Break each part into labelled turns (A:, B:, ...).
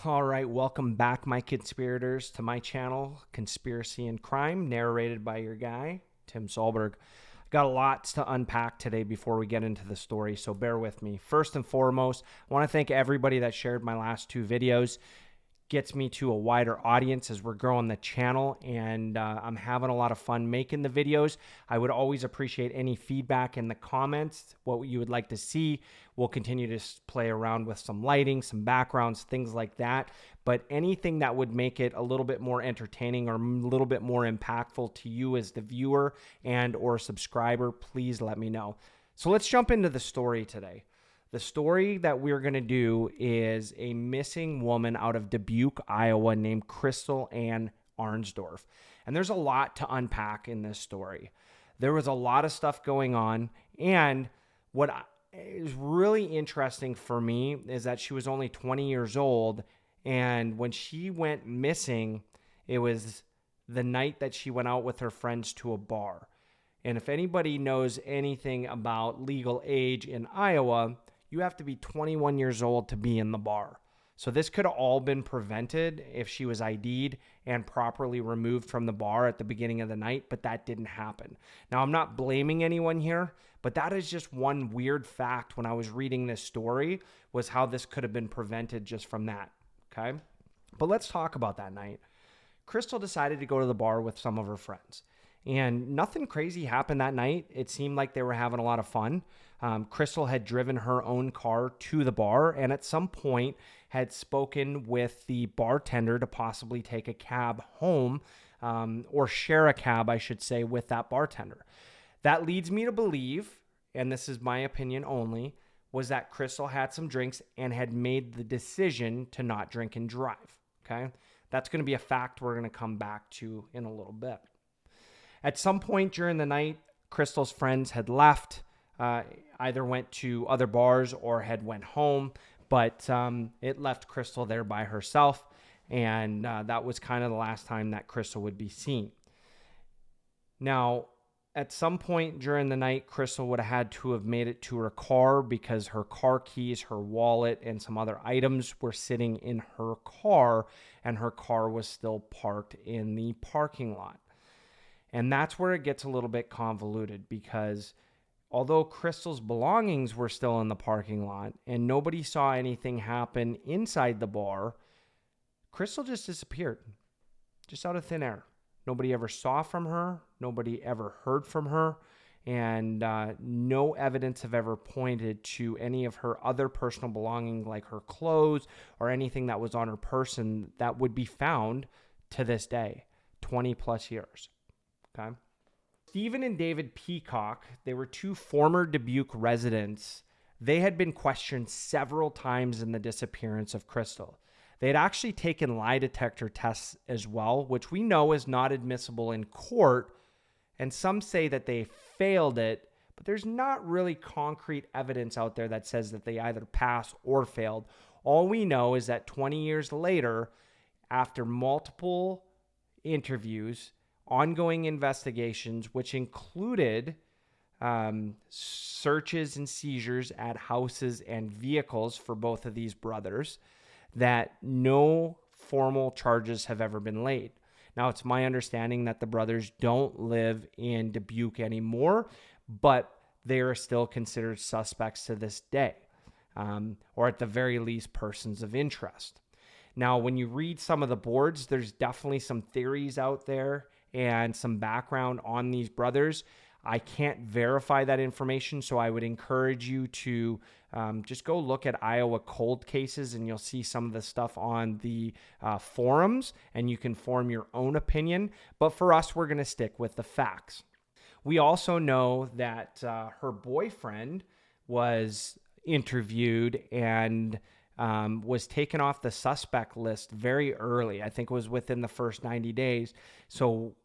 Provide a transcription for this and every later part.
A: All right, welcome back, my conspirators, to my channel, Conspiracy and Crime, narrated by your guy, Tim Solberg. Got a lot to unpack today before we get into the story, so bear with me. First and foremost, I want to thank everybody that shared my last two videos. Gets me to a wider audience as we're growing the channel, and I'm having a lot of fun making the videos. I would always appreciate any feedback in the comments, what you would like to see. We'll continue to play around with some lighting, some backgrounds, things like that. But anything that would make it a little bit more entertaining or a little bit more impactful to you as the viewer and or subscriber, please let me know. So let's jump into the story today. The story that we're going to do is a missing woman out of Dubuque, Iowa, named Crystal Ann Arensdorf. And there's a lot to unpack in this story. There was a lot of stuff going on. And what is really interesting for me is that she was only 20 years old. And when she went missing, it was the night that she went out with her friends to a bar. And if anybody knows anything about legal age in Iowa, you have to be 21 years old to be in the bar. So this could have all been prevented if she was ID'd and properly removed from the bar at the beginning of the night, but that didn't happen. Now, I'm not blaming anyone here, but that is just one weird fact when I was reading this story, was how this could have been prevented just from that, okay? But let's talk about that night. Crystal decided to go to the bar with some of her friends. And nothing crazy happened that night. It seemed like they were having a lot of fun. Crystal had driven her own car to the bar and at some point had spoken with the bartender to possibly take a cab home, or share a cab, I should say, with that bartender. That leads me to believe, and this is my opinion only, was that Crystal had some drinks and had made the decision to not drink and drive. Okay? That's going to be a fact we're going to come back to in a little bit. At some point during the night, Crystal's friends had left, either went to other bars or had went home, but it left Crystal there by herself, and that was kind of the last time that Crystal would be seen. Now, at some point during the night, Crystal would have had to have made it to her car because her car keys, her wallet, and some other items were sitting in her car, and her car was still parked in the parking lot. And that's where it gets a little bit convoluted, because although Crystal's belongings were still in the parking lot and nobody saw anything happen inside the bar, Crystal just disappeared, just out of thin air. Nobody ever saw from her. Nobody ever heard from her. And no evidence have ever pointed to any of her other personal belongings, like her clothes or anything that was on her person, that would be found to this day, 20 plus years. Okay. Stephen and David Peacock, they were two former Dubuque residents. They had been questioned several times in the disappearance of Crystal. They had actually taken lie detector tests as well, which we know is not admissible in court. And some say that they failed it, but there's not really concrete evidence out there that says that they either passed or failed. All we know is that 20 years later, after multiple interviews, ongoing investigations, which included searches and seizures at houses and vehicles for both of these brothers, that no formal charges have ever been laid. Now, it's my understanding that the brothers don't live in Dubuque anymore, but they are still considered suspects to this day, or at the very least, persons of interest. Now, when you read some of the boards, there's definitely some theories out there and some background on these brothers. I can't verify that information, so I would encourage you to just go look at Iowa cold cases, and you'll see some of the stuff on the forums, and you can form your own opinion. But for us, we're going to stick with the facts. We also know that her boyfriend was interviewed and was taken off the suspect list very early. I think it was within the first 90 days. So,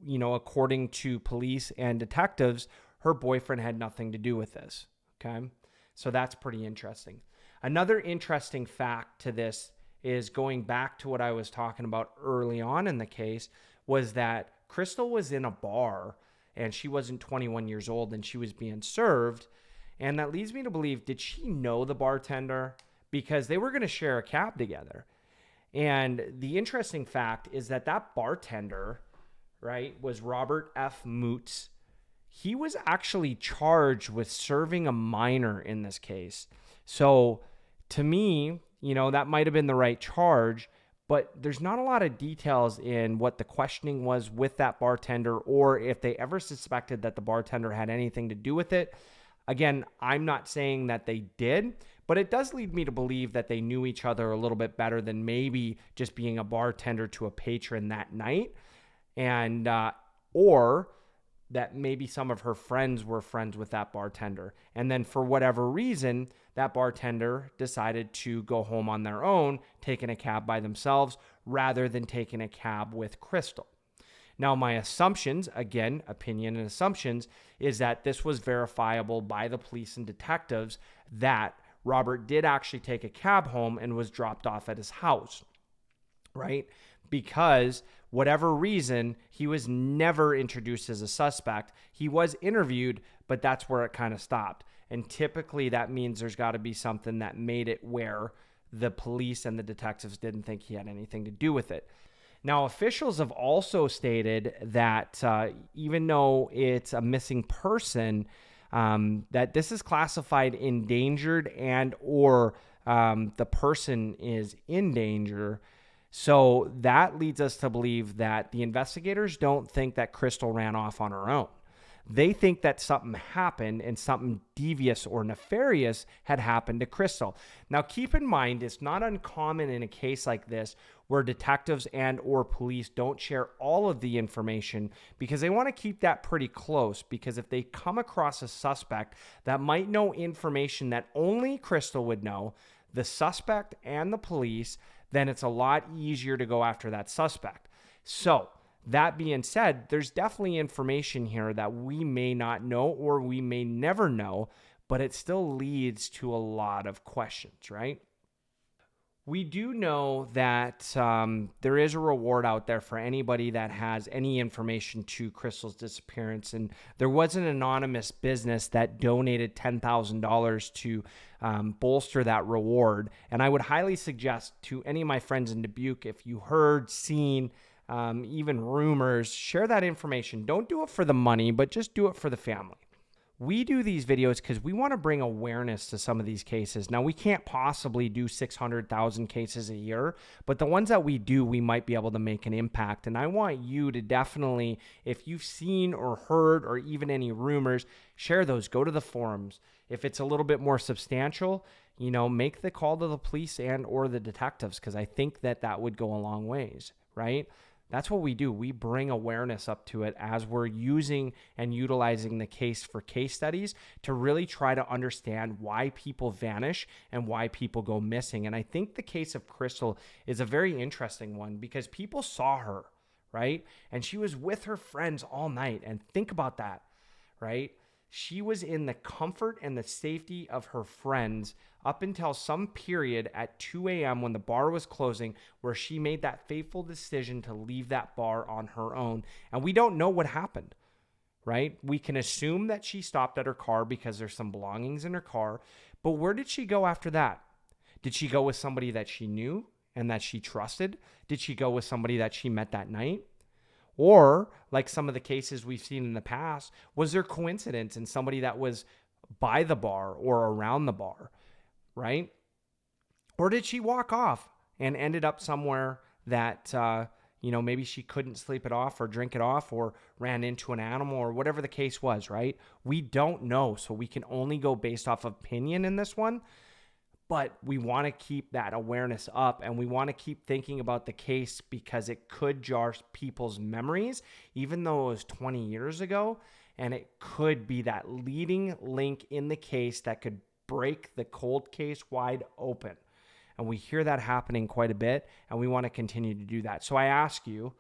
A: you know, according to police and detectives, her boyfriend had nothing to do with this. Okay. So that's pretty interesting. Another interesting fact to this is, going back to what I was talking about early on in the case, was that Crystal was in a bar and she wasn't 21 years old and she was being served. And that leads me to believe, did she know the bartender? Because they were going to share a cab together. And the interesting fact is that that bartender, right, was Robert F. Moots. He was actually charged with serving a minor in this case. So to me, that might have been the right charge, but there's not a lot of details in what the questioning was with that bartender or if they ever suspected that the bartender had anything to do with it. Again, I'm not saying that they did, but it does lead me to believe that they knew each other a little bit better than maybe just being a bartender to a patron that night. And, or that maybe some of her friends were friends with that bartender. And then for whatever reason, that bartender decided to go home on their own, taking a cab by themselves rather than taking a cab with Crystal. Now, my assumptions, again, opinion and assumptions, is that this was verifiable by the police and detectives that Robert did actually take a cab home and was dropped off at his house, right? Because whatever reason, he was never introduced as a suspect. He was interviewed, but that's where it kind of stopped. And typically that means there's got to be something that made it where the police and the detectives didn't think he had anything to do with it. Now, officials have also stated that even though it's a missing person, that this is classified endangered and or the person is in danger. So that leads us to believe that the investigators don't think that Crystal ran off on her own. They think that something happened and something devious or nefarious had happened to Crystal. Now, keep in mind, it's not uncommon in a case like this where detectives and or police don't share all of the information because they want to keep that pretty close, because if they come across a suspect that might know information that only Crystal would know, the suspect and the police, then it's a lot easier to go after that suspect. So that being said, there's definitely information here that we may not know or we may never know, but it still leads to a lot of questions, right? We do know that there is a reward out there for anybody that has any information to Crystal's disappearance. And there was an anonymous business that donated $10,000 to bolster that reward. And I would highly suggest to any of my friends in Dubuque, if you heard, seen, even rumors, share that information. Don't do it for the money, but just do it for the family. We do these videos because we want to bring awareness to some of these cases. Now, we can't possibly do 600,000 cases a year, but the ones that we do, we might be able to make an impact. And I want you to definitely, if you've seen or heard or even any rumors, share those. Go to the forums. If it's a little bit more substantial, make the call to the police and or the detectives, because I think that would go a long ways, right? That's what we do. We bring awareness up to it as we're using and utilizing the case for case studies to really try to understand why people vanish and why people go missing. And I think the case of Crystal is a very interesting one because people saw her, right? And she was with her friends all night. And think about that, right? She was in the comfort and the safety of her friends up until some period at 2 a.m. when the bar was closing, where she made that fateful decision to leave that bar on her own. And we don't know what happened, right? We can assume that she stopped at her car because there's some belongings in her car. But where did she go after that? Did she go with somebody that she knew and that she trusted? Did she go with somebody that she met that night? Or, like some of the cases we've seen in the past, was there coincidence in somebody that was by the bar or around the bar, right? Or did she walk off and ended up somewhere that, maybe she couldn't sleep it off or drink it off or ran into an animal or whatever the case was, right? We don't know, so we can only go based off of opinion in this one. But we want to keep that awareness up and we want to keep thinking about the case because it could jar people's memories, even though it was 20 years ago. And it could be that leading link in the case that could break the cold case wide open. And we hear that happening quite a bit and we want to continue to do that. So I ask you,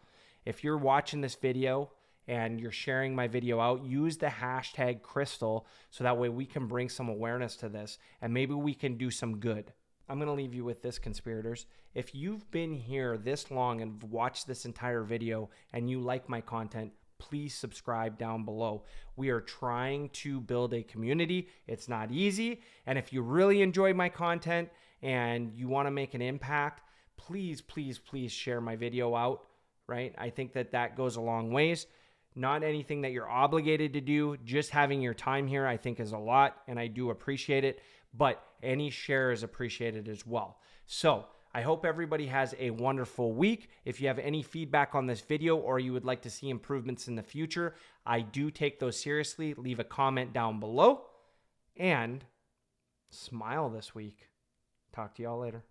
A: if you're watching this video and you're sharing my video out, use the hashtag Crystal so that way we can bring some awareness to this and maybe we can do some good. I'm going to leave you with this, conspirators. If you've been here this long and watched this entire video and you like my content, please subscribe down below. We are trying to build a community. It's not easy. And if you really enjoy my content and you want to make an impact, please, please, please share my video out, right? I think that goes a long ways. Not anything that you're obligated to do. Just having your time here, I think, is a lot, and I do appreciate it. But any share is appreciated as well. So I hope everybody has a wonderful week. If you have any feedback on this video or you would like to see improvements in the future, I do take those seriously. Leave a comment down below and smile this week. Talk to y'all later.